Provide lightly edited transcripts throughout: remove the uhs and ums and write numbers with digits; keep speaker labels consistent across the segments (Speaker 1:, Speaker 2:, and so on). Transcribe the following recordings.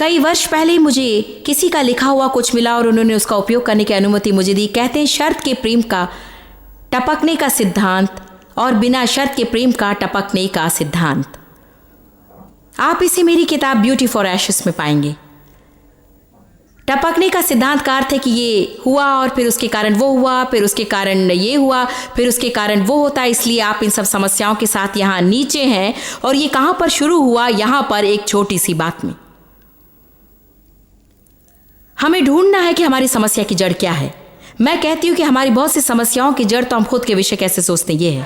Speaker 1: कई वर्ष पहले मुझे किसी का लिखा हुआ कुछ मिला और उन्होंने उसका उपयोग करने की अनुमति मुझे दी। कहते हैं शर्त के प्रेम का टपकने का सिद्धांत और बिना शर्त के प्रेम का टपकने का सिद्धांत। आप इसे मेरी किताब ब्यूटी फॉर एशेस में पाएंगे। टपकने का सिद्धांत का अर्थ है कि ये हुआ और फिर उसके कारण वो हुआ, फिर उसके कारण ये हुआ, फिर उसके कारण वो होता है, इसलिए आप इन सब समस्याओं के साथ यहाँ नीचे हैं। और ये कहाँ पर शुरू हुआ? यहाँ पर एक छोटी सी बात में। हमें ढूंढना है कि हमारी समस्या की जड़ क्या है। मैं कहती हूं कि हमारी बहुत सी समस्याओं की जड़ तो हम खुद के विषय कैसे सोचते हैं, ये है।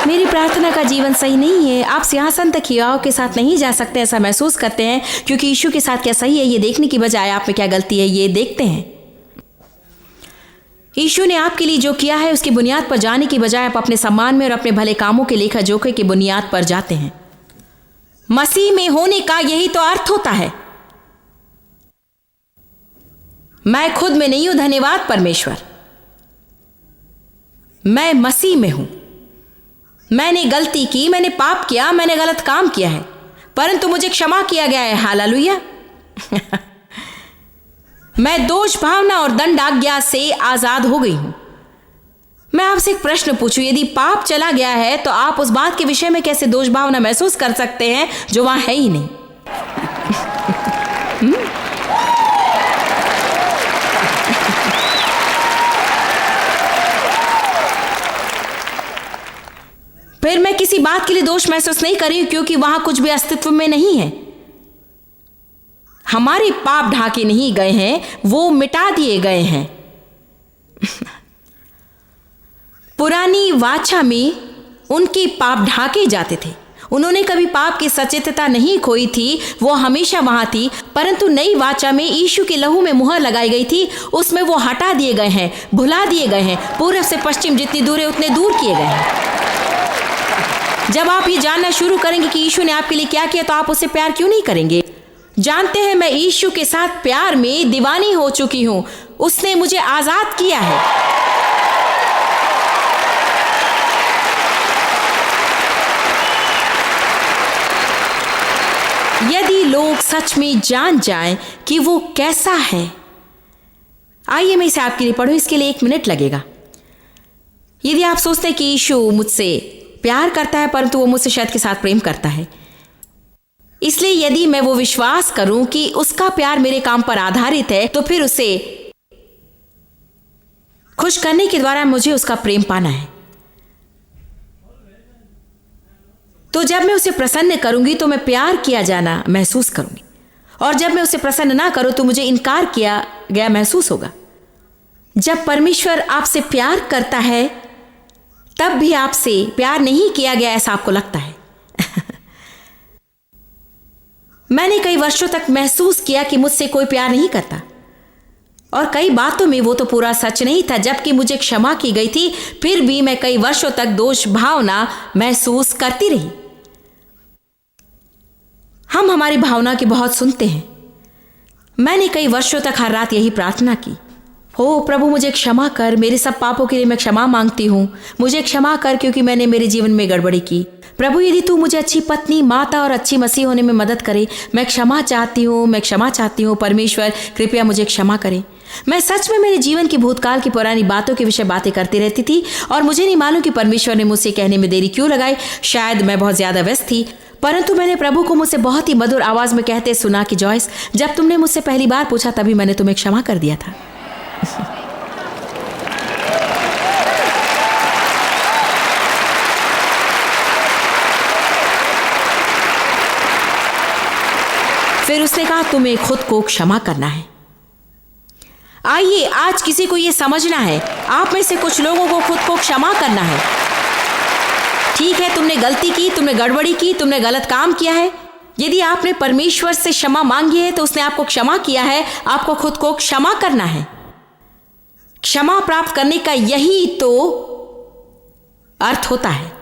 Speaker 1: मेरी प्रार्थना का जीवन सही नहीं है। आप सिंहासन तक हियाव के साथ नहीं जा सकते, ऐसा महसूस करते हैं, क्योंकि यीशु के साथ क्या सही है ये देखने की बजाय आप में क्या गलती है ये देखते हैं। यीशु ने आपके लिए जो किया है उसकी बुनियाद पर जाने की बजाय आप अपने सम्मान में और अपने भले कामों के लेखा जोखा की बुनियाद पर जाते हैं। मसीह में होने का यही तो अर्थ होता है। मैं खुद में नहीं हूं, धन्यवाद परमेश्वर। मैं मसीह में हूं। मैंने गलती की, मैंने पाप किया, मैंने गलत काम किया है, परंतु मुझे क्षमा किया गया है। हालेलुया। मैं दोष भावना और दंड आज्ञा से आजाद हो गई हूं। मैं आपसे एक प्रश्न पूछूं, यदि पाप चला गया है तो आप उस बात के विषय में कैसे दोष भावना महसूस कर सकते हैं जो वहां है ही नहीं? फिर मैं किसी बात के लिए दोष महसूस नहीं कर रही हूं क्योंकि वहां कुछ भी अस्तित्व में नहीं है। हमारे पाप ढाके नहीं गए हैं, वो मिटा दिए गए हैं। पुरानी वाचा में उनके पाप ढाके जाते थे। उन्होंने कभी पाप की सचेतता नहीं खोई थी, वो हमेशा वहां थी। परंतु नई वाचा में यीशु के लहू में मुहर लगाई गई थी, उसमें वो हटा दिए गए हैं, भुला दिए गए हैं। पूर्व से पश्चिम जितनी दूर है उतने दूर किए गए हैं। जब आप ये जानना शुरू करेंगे कि यीशु ने आपके लिए क्या किया तो आप उससे प्यार क्यों नहीं करेंगे? जानते हैं, मैं यीशु के साथ प्यार में दीवानी हो चुकी हूं। उसने मुझे आजाद किया है। यदि लोग सच में जान जाएं कि वो कैसा है। आइए मैं इसे आपके लिए पढ़ूं, इसके लिए 1 मिनट लगेगा। यदि आप सोचते हैं कि यीशु मुझसे प्यार करता है परंतु वो मुझसे शायद के साथ प्रेम करता है, इसलिए यदि मैं वो विश्वास करूं कि उसका प्यार मेरे काम पर आधारित है तो फिर उसे खुश करने के द्वारा मुझे उसका प्रेम पाना है। तो जब मैं उसे प्रसन्न करूंगी तो मैं प्यार किया जाना महसूस करूंगी, और जब मैं उसे प्रसन्न ना करूं तो मुझे इनकार किया गया महसूस होगा। जब परमेश्वर आपसे प्यार करता है तब भी आपसे प्यार नहीं किया गया ऐसा आपको लगता है। मैंने कई वर्षों तक महसूस किया कि मुझसे कोई प्यार नहीं करता, और कई बातों में वो तो पूरा सच नहीं था। जबकि मुझे क्षमा की गई थी, फिर भी मैं कई वर्षों तक दोष भावना महसूस करती रही। हम हमारी भावना की बहुत सुनते हैं। मैंने कई वर्षों तक हर रात यही प्रार्थना की, हो प्रभु मुझे क्षमा कर, मेरे सब पापों के लिए मैं क्षमा मांगती हूँ। मुझे क्षमा कर क्योंकि मैंने मेरे जीवन में गड़बड़ी की। प्रभु यदि तू मुझे अच्छी पत्नी, माता और अच्छी मसीह होने में मदद करे, मैं क्षमा चाहती हूँ, मैं क्षमा चाहती हूँ। परमेश्वर कृपया मुझे क्षमा करें। मैं सच में मेरे जीवन की भूतकाल की पुरानी बातों के विषय बातें करती रहती थी, और मुझे नहीं मालूम कि परमेश्वर ने मुझसे कहने में देरी क्यों लगाई। शायद मैं बहुत ज्यादा व्यस्त थी, परंतु मैंने प्रभु को मुझसे बहुत ही मधुर आवाज में कहते सुना कि जॉयस, जब तुमने मुझसे पहली बार पूछा तभी मैंने तुम्हें क्षमा कर दिया था। फिर उसने कहा तुम्हें खुद को क्षमा करना है। आइए आज किसी को यह समझना है, आप में से कुछ लोगों को खुद को क्षमा करना है। ठीक है, तुमने गलती की, तुमने गड़बड़ी की, तुमने गलत काम किया है। यदि आपने परमेश्वर से क्षमा मांगी है तो उसने आपको क्षमा किया है। आपको खुद को क्षमा करना है। क्षमा प्राप्त करने का यही तो अर्थ होता है।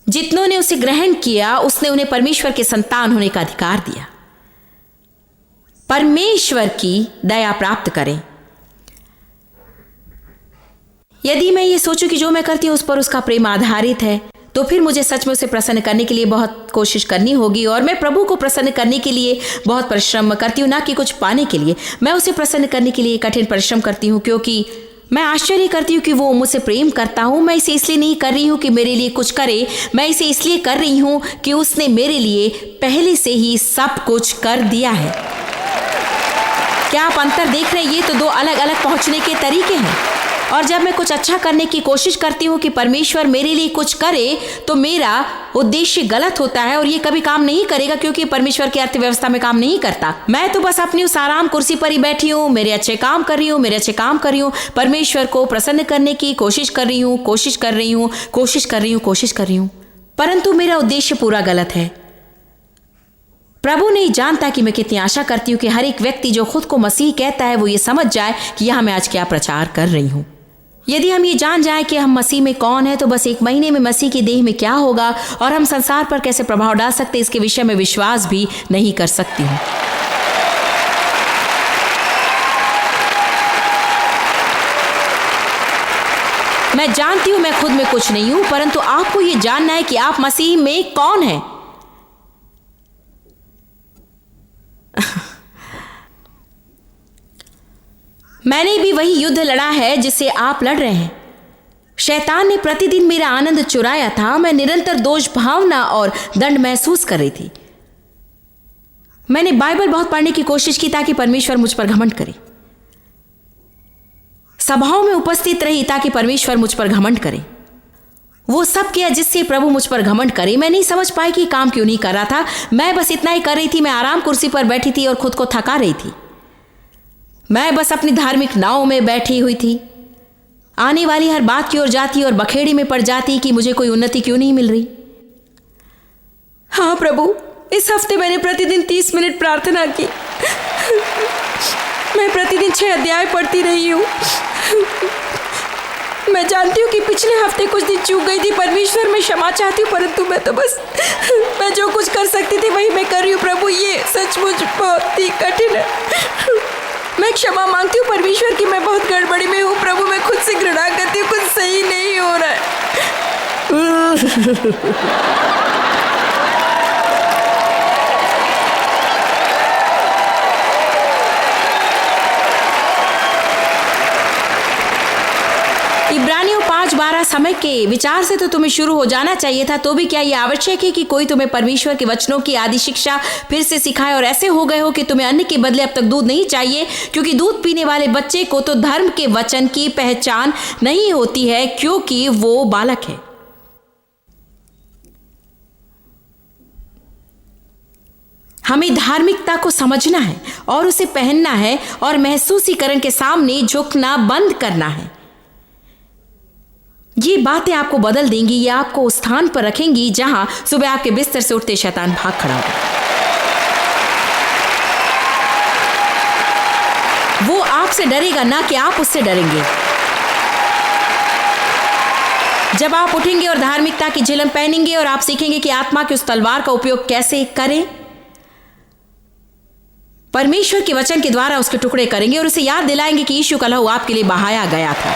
Speaker 1: जितनों ने उसे ग्रहण किया उसने उन्हें परमेश्वर के संतान होने का अधिकार दिया। परमेश्वर की दया प्राप्त करें। यदि मैं ये सोचूं कि जो मैं करती हूँ उस पर उसका प्रेम आधारित है, तो फिर मुझे सच में उसे प्रसन्न करने के लिए बहुत कोशिश करनी होगी। और मैं प्रभु को प्रसन्न करने के लिए बहुत परिश्रम करती हूँ, ना कि कुछ पाने के लिए। मैं उसे प्रसन्न करने के लिए कठिन परिश्रम करती हूँ, क्योंकि मैं आश्चर्य करती हूँ कि वो मुझसे प्रेम करता हूँ। मैं इसे इसलिए नहीं कर रही हूँ कि मेरे लिए कुछ करे, मैं इसे इसलिए कर रही हूँ कि उसने मेरे लिए पहले से ही सब कुछ कर दिया है। क्या आप अंतर देख रहे हैं? ये तो दो अलग अलग पहुंचने के तरीके हैं। और जब मैं कुछ अच्छा करने की कोशिश करती हूँ कि परमेश्वर मेरे लिए कुछ करे, तो मेरा उद्देश्य गलत होता है और ये कभी काम नहीं करेगा, क्योंकि परमेश्वर की अर्थव्यवस्था में काम नहीं करता। मैं तो बस अपनी उस आराम कुर्सी पर ही बैठी हूँ, मेरे अच्छे काम कर रही हूँ, परमेश्वर को प्रसन्न करने की कोशिश कर रही हूँ, परंतु मेरा उद्देश्य पूरा गलत है। प्रभु नहीं जानता कि मैं कितनी आशा करती हूँ कि हर एक व्यक्ति जो खुद को मसीह कहता है वो ये समझ जाए कि यहाँ मैं आज क्या प्रचार कर रही हूँ। यदि हम ये जान जाएं कि हम मसीह में कौन है, तो बस एक महीने में मसीह की देह में क्या होगा और हम संसार पर कैसे प्रभाव डाल सकते, इसके विषय में विश्वास भी नहीं कर सकती हूँ। मैं जानती हूँ मैं खुद में कुछ नहीं हूँ, परंतु आपको ये जानना है कि आप मसीह में कौन है। मैंने भी वही युद्ध लड़ा है जिसे आप लड़ रहे हैं। शैतान ने प्रतिदिन मेरा आनंद चुराया था। मैं निरंतर दोष भावना और दंड महसूस कर रही थी। मैंने बाइबल बहुत पढ़ने की कोशिश की ताकि परमेश्वर मुझ पर घमंड करे। सभाओं में उपस्थित रही ताकि परमेश्वर मुझ पर घमंड करे। वो सब किया जिससे प्रभु मुझ पर घमंड करे। मैं नहीं समझ पाई कि काम क्यों नहीं कर रहा था। मैं बस इतना ही कर रही थी। मैं आराम कुर्सी पर बैठी थी और खुद को थका रही थी। मैं बस अपनी धार्मिक नाव में बैठी हुई थी, आने वाली हर बात की ओर जाती और बखेड़ी में पड़ जाती कि मुझे कोई उन्नति क्यों नहीं मिल रही। हाँ प्रभु, इस हफ्ते मैंने प्रतिदिन 30 मिनट प्रार्थना की। मैं प्रतिदिन 6 अध्याय पढ़ती रही हूँ। मैं जानती हूँ कि पिछले हफ्ते कुछ दिन चूक गई थी। परमेश्वर मैं क्षमा चाहती हूँ, परंतु मैं जो कुछ कर सकती थी वही मैं कर रही हूँ। प्रभु, ये सचमुच बहुत ही कठिन है। मैं क्षमा मांगती हूँ परमेश्वर की मैं बहुत गड़बड़ी में हूँ। प्रभु, मैं खुद से घृणा करती हूँ, कुछ सही नहीं हो रहा है। इब्रानियों 5:12 समय के विचार से तो तुम्हें शुरू हो जाना चाहिए था। तो भी क्या यह आवश्यक है कि कोई तुम्हें परमेश्वर के वचनों की आदि शिक्षा फिर से सिखाए और ऐसे हो गए हो कि तुम्हें अन्न के बदले अब तक दूध नहीं चाहिए? क्योंकि दूध पीने वाले बच्चे को तो धर्म के वचन की पहचान नहीं होती है, क्योंकि वो बालक है। हमें धार्मिकता को समझना है और उसे पहनना है और महसूसीकरण के सामने झुकना बंद करना है। ये बातें आपको बदल देंगी, ये आपको उस स्थान पर रखेंगी जहां सुबह आपके बिस्तर से उठते शैतान भाग खड़ा होगा। वो आपसे डरेगा, ना कि आप उससे डरेंगे। जब आप उठेंगे और धार्मिकता की झिलम पहनेंगे और आप सीखेंगे कि आत्मा की उस तलवार का उपयोग कैसे करें, परमेश्वर के वचन के द्वारा उसके टुकड़े करेंगे और उसे याद दिलाएंगे कि यीशु का लहू आपके लिए बहाया गया था।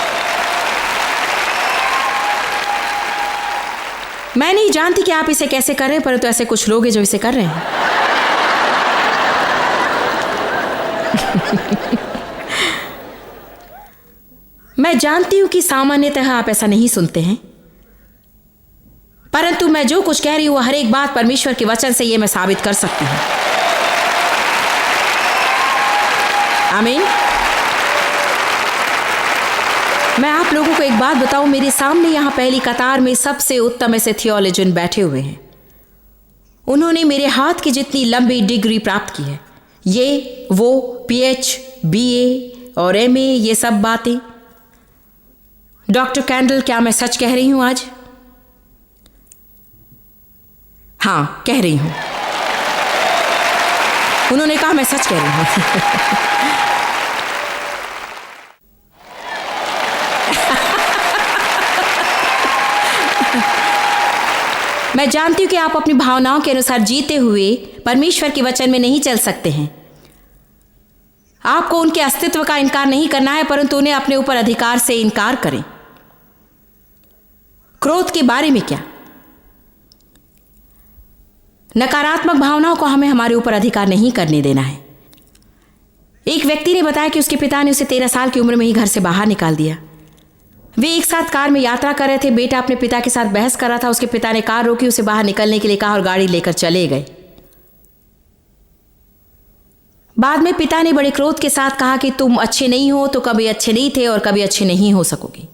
Speaker 1: मैं नहीं जानती कि आप इसे कैसे कर रहे हैं, परंतु ऐसे कुछ लोग हैं जो इसे कर रहे हैं। मैं जानती हूं कि सामान्यतः आप ऐसा नहीं सुनते हैं, परंतु मैं जो कुछ कह रही हूं हर एक बात परमेश्वर के वचन से ये मैं साबित कर सकती हूं। आमीन। मैं आप लोगों को एक बात बताऊं, मेरे सामने यहां पहली कतार में सबसे उत्तम ऐसे थियोलॉजियन बैठे हुए हैं। उन्होंने मेरे हाथ की जितनी लंबी डिग्री प्राप्त की है, ये वो PH, BA और MA, ये सब बातें। डॉक्टर कैंडल, क्या मैं सच कह रही हूं आज? हां, कह रही हूं। उन्होंने कहा मैं सच कह रही हूं। मैं जानती हूं कि आप अपनी भावनाओं के अनुसार जीते हुए परमेश्वर के वचन में नहीं चल सकते हैं। आपको उनके अस्तित्व का इनकार नहीं करना है, परंतु उन्हें अपने ऊपर अधिकार से इनकार करें। क्रोध के बारे में क्या? नकारात्मक भावनाओं को हमें हमारे ऊपर अधिकार नहीं करने देना है। एक व्यक्ति ने बताया कि उसके पिता ने उसे 13 साल की उम्र में ही घर से बाहर निकाल दिया। वे एक साथ कार में यात्रा कर रहे थे। बेटा अपने पिता के साथ बहस कर रहा था। उसके पिता ने कार रोकी, उसे बाहर निकलने के लिए कहा और गाड़ी लेकर चले गए। बाद में पिता ने बड़े क्रोध के साथ कहा कि तुम अच्छे नहीं हो, तो कभी अच्छे नहीं थे और कभी अच्छे नहीं हो सकोगे।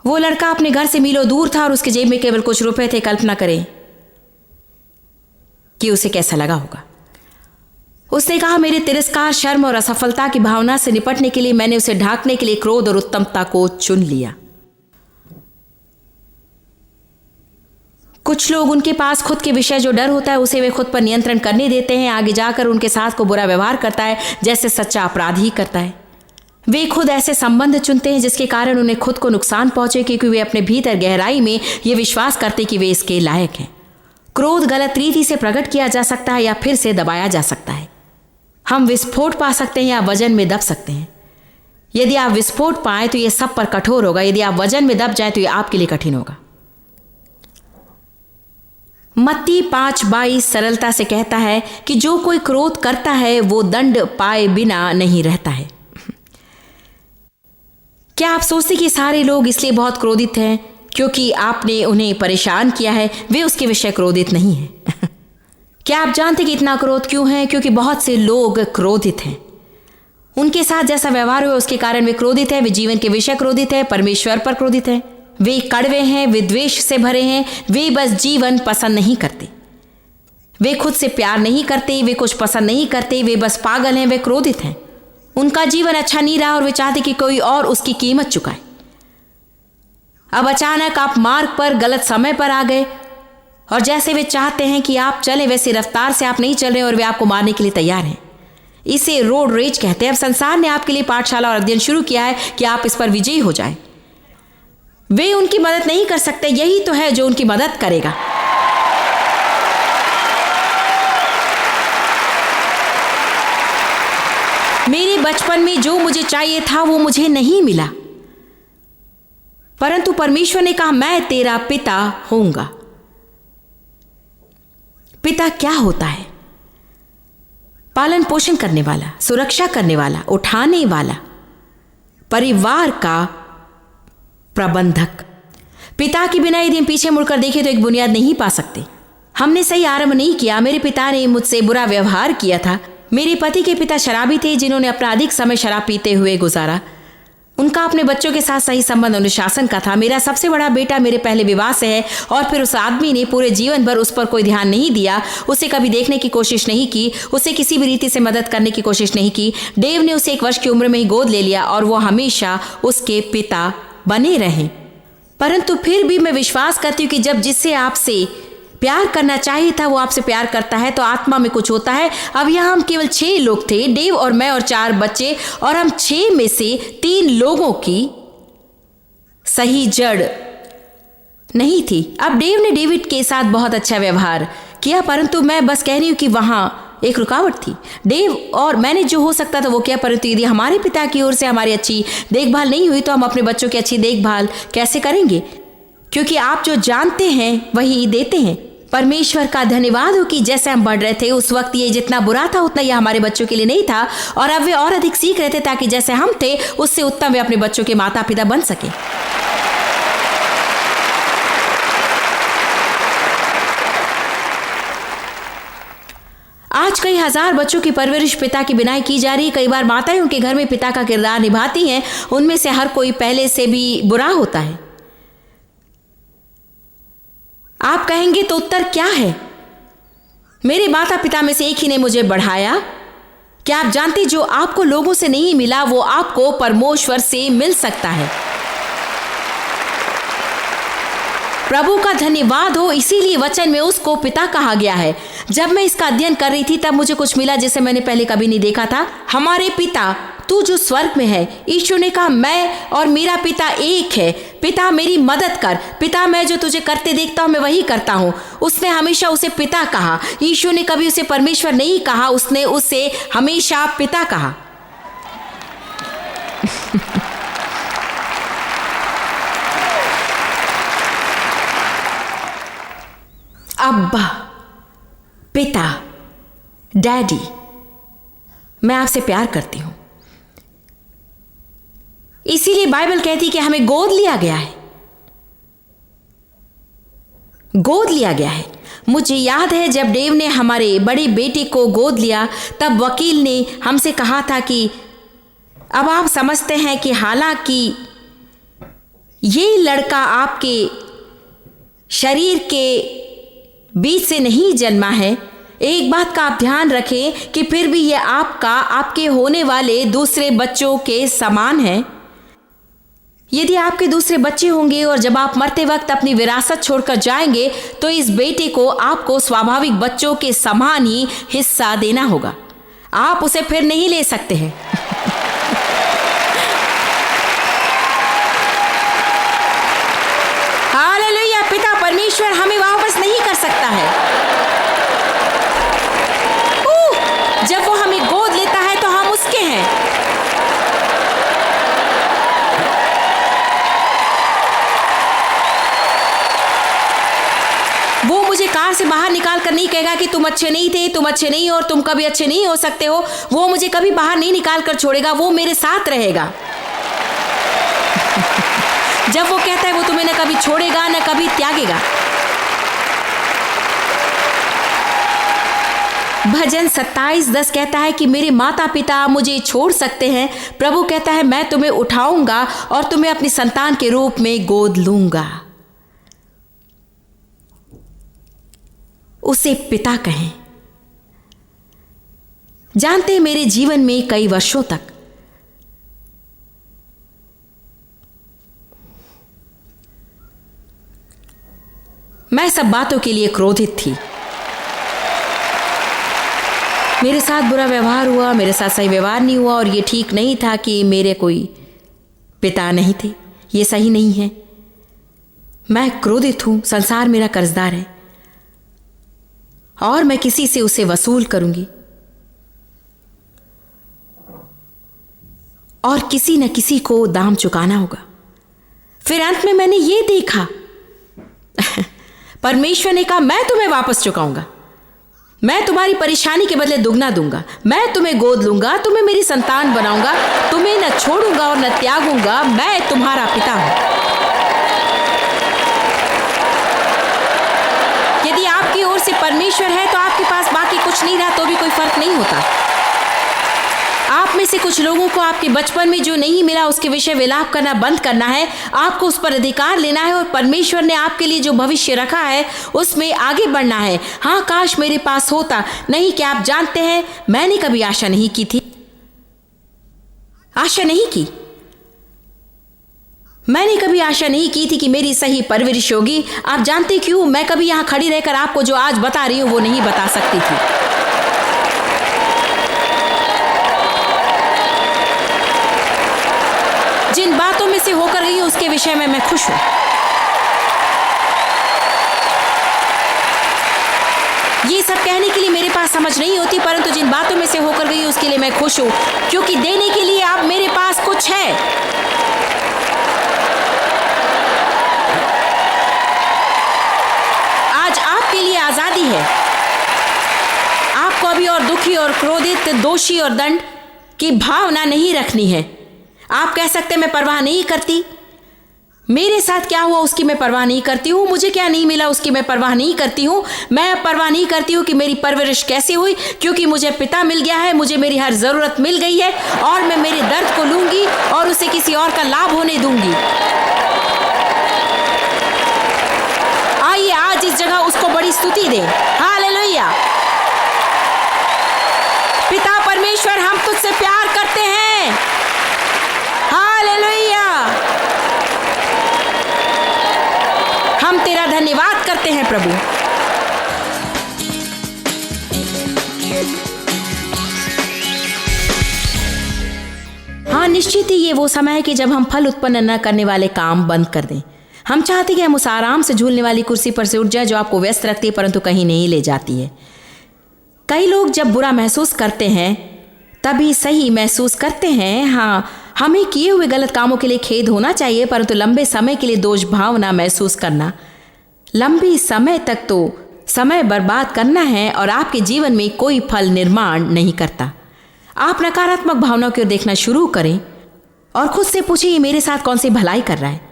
Speaker 1: वो लड़का अपने घर से मीलों दूर था और उसके जेब में केवल कुछ रुपए थे। कल्पना करें कि उसे कैसा लगा होगा। उसने कहा, मेरे तिरस्कार, शर्म और असफलता की भावना से निपटने के लिए मैंने उसे ढांकने के लिए क्रोध और उत्तमता को चुन लिया। कुछ लोग, उनके पास खुद के विषय जो डर होता है उसे वे खुद पर नियंत्रण करने देते हैं। आगे जाकर उनके साथ को बुरा व्यवहार करता है जैसे सच्चा अपराधी करता है। वे खुद ऐसे संबंध चुनते हैं जिसके कारण उन्हें खुद को नुकसान पहुंचे, क्योंकि वे अपने भीतर गहराई में ये विश्वास करते कि वे इसके लायक हैं। क्रोध गलत रीति से प्रकट किया जा सकता है या फिर से दबाया जा सकता है। हम विस्फोट पा सकते हैं या वजन में दब सकते हैं। यदि आप विस्फोट पाए तो यह सब पर कठोर होगा। यदि आप वजन में दब जाए तो यह आपके लिए कठिन होगा। मत्ती 5:22 सरलता से कहता है कि जो कोई क्रोध करता है वो दंड पाए बिना नहीं रहता है। क्या आप सोचते कि सारे लोग इसलिए बहुत क्रोधित हैं क्योंकि आपने उन्हें परेशान किया है? वे उसके विषय क्रोधित नहीं हैं। क्या आप जानते कि इतना क्रोध क्यों है? क्योंकि बहुत से लोग क्रोधित हैं। उनके साथ जैसा व्यवहार हुआ उसके कारण वे क्रोधित हैं। वे जीवन के विषय क्रोधित हैं, परमेश्वर पर क्रोधित हैं। वे कड़वे हैं, वे द्वेष से भरे हैं। वे बस जीवन पसंद नहीं करते। वे खुद से प्यार नहीं करते। वे कुछ पसंद नहीं करते। वे बस पागल हैं। वे क्रोधित हैं। उनका जीवन अच्छा नहीं रहा और वे चाहते कि कोई और उसकी कीमत चुकाए। अब अचानक आप मार्ग पर गलत समय पर आ गए और जैसे वे चाहते हैं कि आप चलें वैसी रफ्तार से आप नहीं चल रहे और वे आपको मारने के लिए तैयार हैं। इसे रोड रेज कहते हैं। अब संसार ने आपके लिए पाठशाला और अध्ययन शुरू किया है कि आप इस पर विजयी हो जाएं। वे उनकी मदद नहीं कर सकते। यही तो है जो उनकी मदद करेगा। मेरे बचपन में जो मुझे चाहिए था वो मुझे नहीं मिला, परंतु परमेश्वर ने कहा मैं तेरा पिता होऊंगा। पिता क्या होता है? पालन पोषण करने वाला, सुरक्षा करने वाला, उठाने वाला, परिवार का प्रबंधक। पिता के बिना यदि हम पीछे मुड़कर देखें तो एक बुनियाद नहीं पा सकते। हमने सही आरंभ नहीं किया। मेरे पिता ने मुझसे बुरा व्यवहार किया था। मेरे पति के पिता शराबी थे जिन्होंने अपना अधिक समय शराब पीते हुए गुजारा। उनका अपने बच्चों के साथ सही संबंध अनुशासन का था। मेरा सबसे बड़ा बेटा मेरे पहले विवाह से है और फिर उस आदमी ने पूरे जीवन भर उस पर कोई ध्यान नहीं दिया, उसे कभी देखने की कोशिश नहीं की, उसे किसी भी रीति से मदद करने की कोशिश नहीं की। डेव ने उसे 1 वर्ष की उम्र में ही गोद ले लिया और वो हमेशा उसके पिता बने रहे। परंतु फिर भी मैं विश्वास करती हूँ कि जब जिससे आपसे प्यार करना चाहिए था वो आपसे प्यार करता है तो आत्मा में कुछ होता है। अब यहाँ हम केवल 6 लोग थे, डेव और मैं और 4 बच्चे, और हम 6 में से 3 लोगों की सही जड़ नहीं थी। अब डेव ने डेविड के साथ बहुत अच्छा व्यवहार किया, परंतु मैं बस कह रही हूँ कि वहाँ एक रुकावट थी। डेव और मैंने जो हो सकता था वो किया, परंतु यदि हमारे पिता की ओर से हमारी अच्छी देखभाल नहीं हुई तो हम अपने बच्चों की अच्छी देखभाल कैसे करेंगे? क्योंकि आप जो जानते हैं वही देते हैं। परमेश्वर का धन्यवाद हो कि जैसे हम बढ़ रहे थे उस वक्त ये जितना बुरा था उतना ये हमारे बच्चों के लिए नहीं था, और अब वे और अधिक सीख रहे थे ताकि जैसे हम थे उससे उत्तम वे अपने बच्चों के माता पिता बन सके। आज कई हजार बच्चों की परवरिश पिता की बिना की जा रही है। कई बार माताएं उनके घर में पिता का किरदार निभाती हैं। उनमें से हर कोई पहले से भी बुरा होता है। आप कहेंगे तो उत्तर क्या है? मेरे माता पिता में से एक ही ने मुझे बढ़ाया। क्या आप जानते जो आपको लोगों से नहीं मिला वो आपको परमेश्वर से मिल सकता है। प्रभु का धन्यवाद हो, इसीलिए वचन में उसको पिता कहा गया है। जब मैं इसका अध्ययन कर रही थी तब मुझे कुछ मिला जिसे मैंने पहले कभी नहीं देखा था। हमारे पिता तू जो स्वर्ग में है, यीशु ने कहा मैं और मेरा पिता एक है। पिता मेरी मदद कर। पिता मैं जो तुझे करते देखता हूं मैं वही करता हूं। उसने हमेशा उसे पिता कहा। यीशु ने कभी उसे परमेश्वर नहीं कहा, उसने उसे हमेशा पिता कहा। अब्बा, पिता, डैडी, मैं आपसे प्यार करती हूं। इसीलिए बाइबल कहती कि हमें गोद लिया गया है, गोद लिया गया है। मुझे याद है जब डेव ने हमारे बड़े बेटे को गोद लिया, तब वकील ने हमसे कहा था कि अब आप समझते हैं कि हालांकि ये लड़का आपके शरीर के बीच से नहीं जन्मा है, एक बात का आप ध्यान रखें कि फिर भी ये आपके होने वाले दूसरे बच्चों के समान है। यदि आपके दूसरे बच्चे होंगे और जब आप मरते वक्त अपनी विरासत छोड़कर जाएंगे, तो इस बेटे को आपको स्वाभाविक बच्चों के समान ही हिस्सा देना होगा। आप उसे फिर नहीं ले सकते हैं। हालेलुया। पिता परमेश्वर हमें वापस नहीं कर सकता है। जब वो हमें गोद लेता है तो हम उसके हैं। वो मुझे कार से बाहर निकाल कर नहीं कहेगा कि तुम अच्छे नहीं थे, तुम अच्छे नहीं हो और तुम कभी अच्छे नहीं हो सकते हो। वो मुझे कभी बाहर नहीं निकाल कर छोड़ेगा, वो मेरे साथ रहेगा। जब वो कहता है वो तुम्हें न कभी छोड़ेगा न कभी त्यागेगा। भजन 27:10 कहता है कि मेरे माता पिता मुझे छोड़ सकते हैं, प्रभु कहता है मैं तुम्हें उठाऊंगा और तुम्हें अपनी संतान के रूप में गोद लूंगा। उसे पिता कहें। जानते हैं, मेरे जीवन में कई वर्षों तक मैं सब बातों के लिए क्रोधित थी। मेरे साथ बुरा व्यवहार हुआ, मेरे साथ सही व्यवहार नहीं हुआ और ये ठीक नहीं था कि मेरे कोई पिता नहीं थे। ये सही नहीं है। मैं क्रोधित हूं, संसार मेरा कर्जदार है और मैं किसी से उसे वसूल करूंगी और किसी न किसी को दाम चुकाना होगा। फिर अंत में मैंने ये देखा, परमेश्वर ने कहा मैं तुम्हें वापस चुकाऊंगा, मैं तुम्हारी परेशानी के बदले दुगना दूंगा, मैं तुम्हें गोद लूंगा, तुम्हें मेरी संतान बनाऊंगा, तुम्हें न छोड़ूंगा और न त्यागूंगा, मैं तुम्हारा पिता हूं। यदि आपकी ओर से परमेश्वर है तो आपके पास बाकी कुछ नहीं रहा तो भी कोई फर्क नहीं होता। आप में से कुछ लोगों को आपके बचपन में जो नहीं मिला उसके विषय विलाप करना बंद करना है। आपको उस पर अधिकार लेना है और परमेश्वर ने आपके लिए जो भविष्य रखा है उसमें आगे बढ़ना है। हाँ, काश मेरे पास होता। नहीं, क्या आप जानते हैं, मैंने कभी आशा नहीं की थी, आशा नहीं की। मैंने कभी आशा नहीं की थी कि मेरी सही परवरिश होगी। आप जानते क्यों? मैं कभी यहां खड़ी रहकर आपको जो आज बता रही हूं वो नहीं बता सकती थी। जिन बातों में से होकर गई हूं उसके विषय में मैं खुश हूं। ये सब कहने के लिए मेरे पास समझ नहीं होती, परंतु जिन बातों में से होकर गई हूं उसके लिए मैं खुश हूं, क्योंकि देने के लिए अब मेरे पास कुछ है। आज आपके लिए आजादी है। आपको अभी और दुखी और क्रोधित, दोषी और दंड की भावना नहीं रखनी है। आप कह सकते मैं परवाह नहीं करती, मेरे साथ क्या हुआ उसकी मैं परवाह नहीं करती हूँ, मुझे क्या नहीं मिला उसकी मैं परवाह नहीं करती हूँ। मैं परवाह नहीं करती हूँ कि मेरी परवरिश कैसी हुई, क्योंकि मुझे पिता मिल गया है, मुझे मेरी हर जरूरत मिल गई है और मैं मेरे दर्द को लूंगी और उसे किसी और का लाभ होने दूंगी। आइए आज इस जगह उसको बड़ी स्तुति दें। हालेलुया। पिता परमेश्वर, हम तुझसे प्यार करते हैं। हालेलुया। हम तेरा धन्यवाद करते हैं प्रभु। हाँ, निश्चित ही ये वो समय है कि जब हम फल उत्पन्न न करने वाले काम बंद कर दें। हम चाहते हैं कि हम उस आराम से झूलने वाली कुर्सी पर से उठ जाए जो आपको व्यस्त रखती है परंतु कहीं नहीं ले जाती है। कई लोग जब बुरा महसूस करते हैं तभी सही महसूस करते हैं। हाँ, हमें किए हुए गलत कामों के लिए खेद होना चाहिए, परंतु लंबे समय के लिए दोष भावना महसूस करना लंबी समय तक तो समय बर्बाद करना है और आपके जीवन में कोई फल निर्माण नहीं करता। आप नकारात्मक भावनाओं की ओर देखना शुरू करें और खुद से पूछिए, ये मेरे साथ कौन सी भलाई कर रहा है।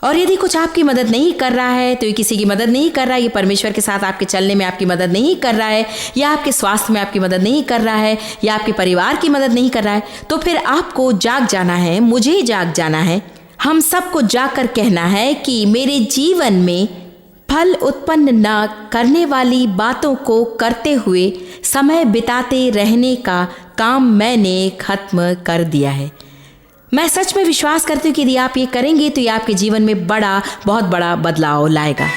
Speaker 1: और यदि कुछ आपकी मदद नहीं कर रहा है तो ये किसी की मदद नहीं कर रहा है, ये परमेश्वर के साथ आपके चलने में आपकी मदद नहीं कर रहा है, या आपके स्वास्थ्य में आपकी मदद नहीं कर रहा है, या आपके परिवार की मदद नहीं कर रहा है, तो फिर आपको जाग जाना है, मुझे जाग जाना है, हम सबको जाकर कहना है कि मेरे जीवन में फल उत्पन्न न करने वाली बातों को करते हुए समय बिताते रहने का काम मैंने खत्म कर दिया है। मैं सच में विश्वास करती हूँ कि यदि आप ये करेंगे तो ये आपके जीवन में बहुत बड़ा बदलाव लाएगा।